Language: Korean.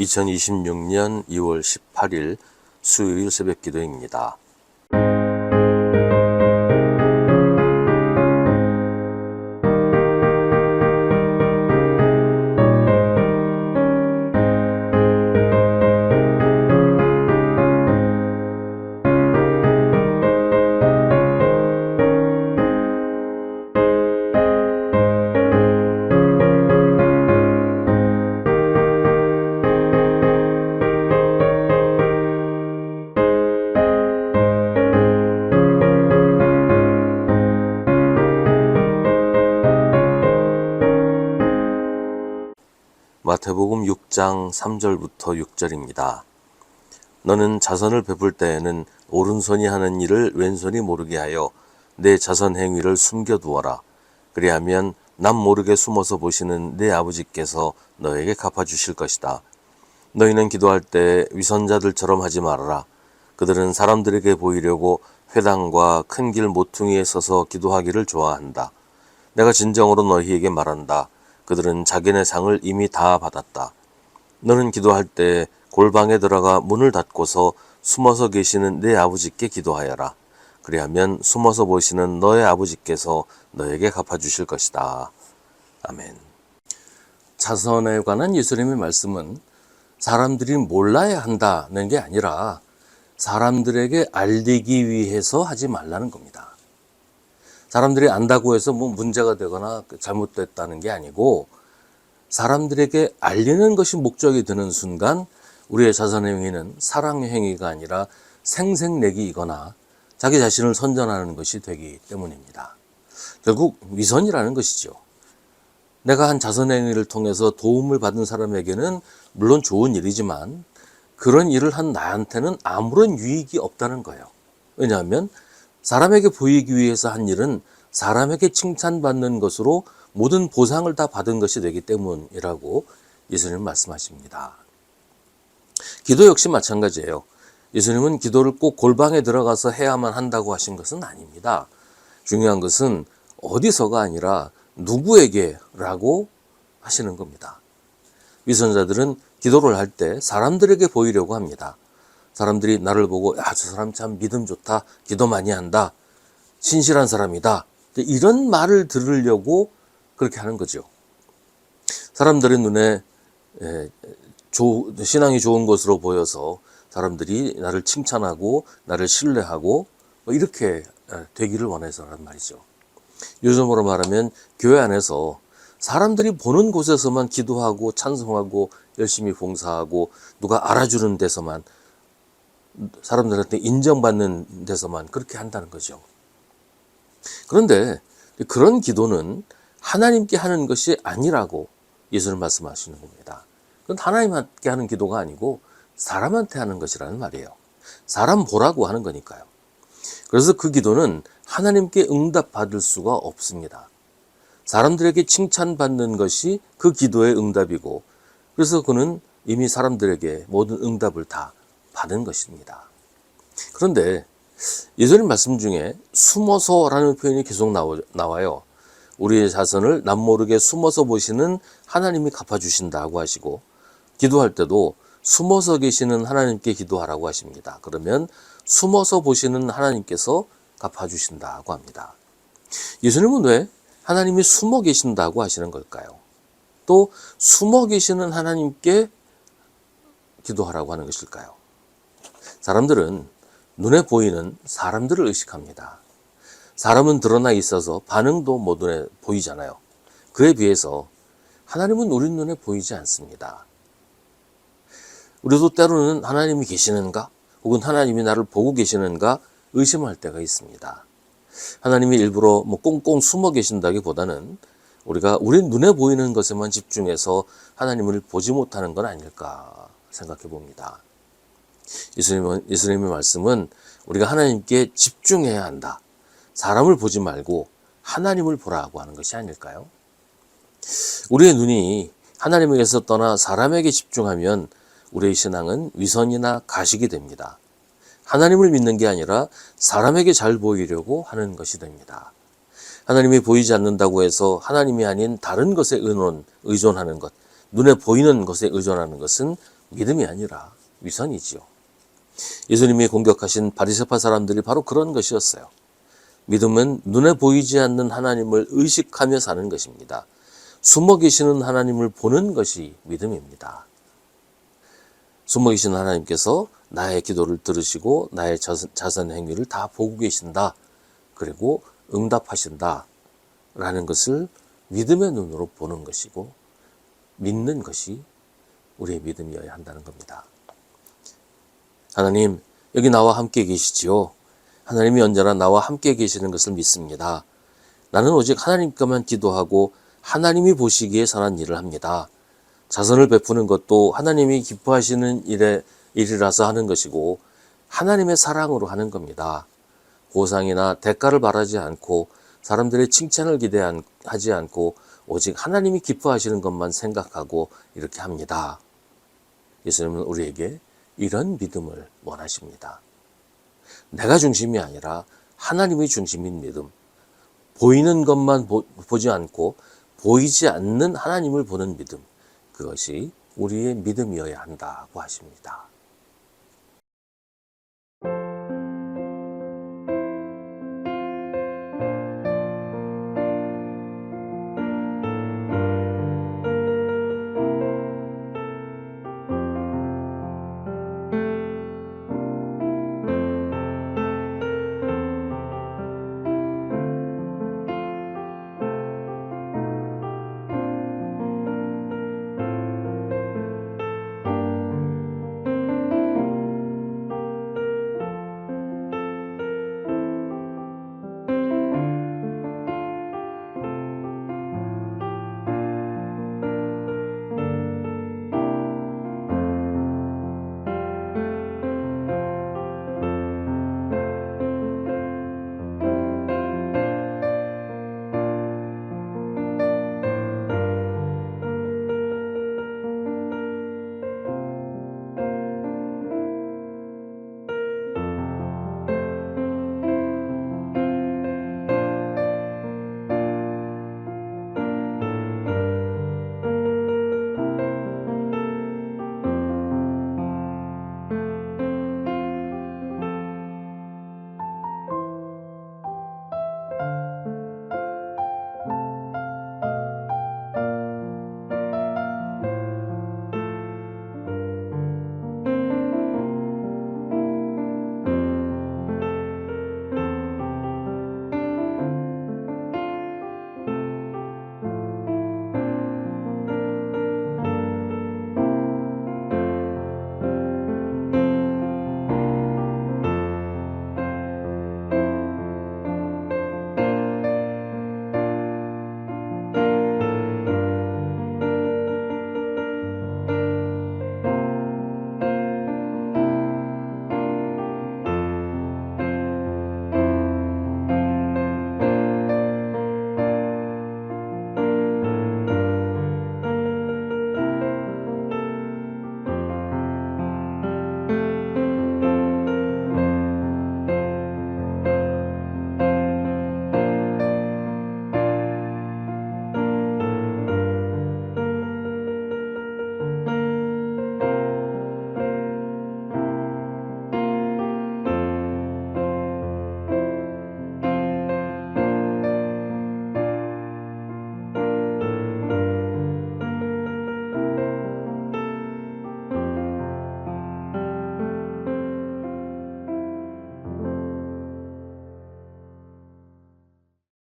2026년 2월 18일 수요일 새벽 기도입니다. 마태복음 6장 3절부터 6절입니다. 너는 자선을 베풀 때에는 오른손이 하는 일을 왼손이 모르게 하여 내 자선 행위를 숨겨두어라. 그리하면 남 모르게 숨어서 보시는 내 아버지께서 너에게 갚아주실 것이다. 너희는 기도할 때 위선자들처럼 하지 말아라. 그들은 사람들에게 보이려고 회당과 큰 길 모퉁이에 서서 기도하기를 좋아한다. 내가 진정으로 너희에게 말한다. 그들은 자기네 상을 이미 다 받았다. 너는 기도할 때 골방에 들어가 문을 닫고서 숨어서 계시는 내 아버지께 기도하여라. 그리하면 숨어서 보시는 너의 아버지께서 너에게 갚아주실 것이다. 아멘. 자선에 관한 예수님의 말씀은 사람들이 몰라야 한다는 게 아니라 사람들에게 알리기 위해서 하지 말라는 겁니다. 사람들이 안다고 해서 문제가 되거나 잘못됐다는 게 아니고 사람들에게 알리는 것이 목적이 되는 순간 우리의 자선 행위는 사랑 행위가 아니라 생색내기이거나 자기 자신을 선전하는 것이 되기 때문입니다. 결국 위선이라는 것이죠. 내가 한 자선 행위를 통해서 도움을 받은 사람에게는 물론 좋은 일이지만 그런 일을 한 나한테는 아무런 유익이 없다는 거예요. 왜냐하면 사람에게 보이기 위해서 한 일은 사람에게 칭찬받는 것으로 모든 보상을 다 받은 것이 되기 때문이라고 예수님은 말씀하십니다. 기도 역시 마찬가지예요. 예수님은 기도를 꼭 골방에 들어가서 해야만 한다고 하신 것은 아닙니다. 중요한 것은 어디서가 아니라 누구에게라고 하시는 겁니다. 위선자들은 기도를 할 때 사람들에게 보이려고 합니다. 사람들이 나를 보고 야, 저 사람 참 믿음 좋다, 기도 많이 한다, 신실한 사람이다, 이런 말을 들으려고 그렇게 하는 거죠. 사람들의 눈에 신앙이 좋은 것으로 보여서 사람들이 나를 칭찬하고 나를 신뢰하고 이렇게 되기를 원해서란 말이죠. 요즘으로 말하면 교회 안에서 사람들이 보는 곳에서만 기도하고 찬송하고 열심히 봉사하고 누가 알아주는 데서만, 사람들한테 인정받는 데서만 그렇게 한다는 거죠. 그런데 그런 기도는 하나님께 하는 것이 아니라고 예수님 말씀하시는 겁니다. 그건 하나님께 하는 기도가 아니고 사람한테 하는 것이라는 말이에요. 사람 보라고 하는 거니까요. 그래서 그 기도는 하나님께 응답받을 수가 없습니다. 사람들에게 칭찬받는 것이 그 기도의 응답이고, 그래서 그는 이미 사람들에게 모든 응답을 다 받은 것입니다. 그런데 예수님 말씀 중에 숨어서라는 표현이 계속 나와요. 우리의 자선을 남모르게 숨어서 보시는 하나님이 갚아주신다고 하시고, 기도할 때도 숨어서 계시는 하나님께 기도하라고 하십니다. 그러면 숨어서 보시는 하나님께서 갚아주신다고 합니다. 예수님은 왜 하나님이 숨어 계신다고 하시는 걸까요? 또 숨어 계시는 하나님께 기도하라고 하는 것일까요? 사람들은 눈에 보이는 사람들을 의식합니다. 사람은 드러나 있어서 반응도 뭐 눈에 보이잖아요. 그에 비해서 하나님은 우리 눈에 보이지 않습니다. 우리도 때로는 하나님이 계시는가? 혹은 하나님이 나를 보고 계시는가? 의심할 때가 있습니다. 하나님이 일부러 꽁꽁 숨어 계신다기보다는 우리가 우리 눈에 보이는 것에만 집중해서 하나님을 보지 못하는 건 아닐까 생각해 봅니다. 예수님의 말씀은 우리가 하나님께 집중해야 한다. 사람을 보지 말고 하나님을 보라고 하는 것이 아닐까요? 우리의 눈이 하나님에게서 떠나 사람에게 집중하면 우리의 신앙은 위선이나 가식이 됩니다. 하나님을 믿는 게 아니라 사람에게 잘 보이려고 하는 것이 됩니다. 하나님이 보이지 않는다고 해서 하나님이 아닌 다른 것에 의존하는 것, 눈에 보이는 것에 의존하는 것은 믿음이 아니라 위선이지요. 예수님이 공격하신 바리새파 사람들이 바로 그런 것이었어요. 믿음은 눈에 보이지 않는 하나님을 의식하며 사는 것입니다. 숨어 계시는 하나님을 보는 것이 믿음입니다. 숨어 계시는 하나님께서 나의 기도를 들으시고 나의 자선 행위를 다 보고 계신다. 그리고 응답하신다. 라는 것을 믿음의 눈으로 보는 것이고 믿는 것이 우리의 믿음이어야 한다는 겁니다. 하나님, 여기 나와 함께 계시지요. 하나님이 언제나 나와 함께 계시는 것을 믿습니다. 나는 오직 하나님께만 기도하고 하나님이 보시기에 선한 일을 합니다. 자선을 베푸는 것도 하나님이 기뻐하시는 일이라서 하는 것이고 하나님의 사랑으로 하는 겁니다. 보상이나 대가를 바라지 않고 사람들의 칭찬을 기대하지 않고 오직 하나님이 기뻐하시는 것만 생각하고 이렇게 합니다. 예수님은 우리에게 이런 믿음을 원하십니다. 내가 중심이 아니라 하나님이 중심인 믿음. 보이는 것만 보지 않고 보이지 않는 하나님을 보는 믿음. 그것이 우리의 믿음이어야 한다고 하십니다.